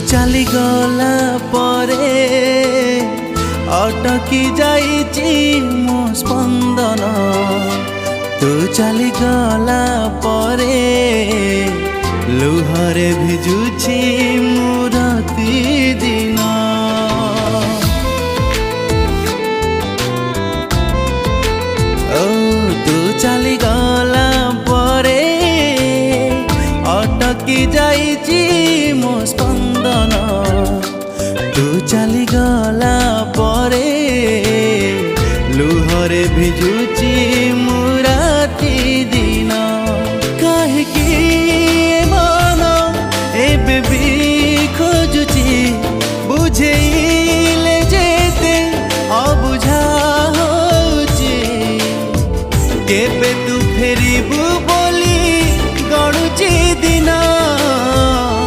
चली गला परे अटकी जाइची मो स्पंदन। तू चली गला परे लुहरे भिजुची मो राति दिन। तू चली गला परे अटकी जाइची मो स्पंदन। तू चली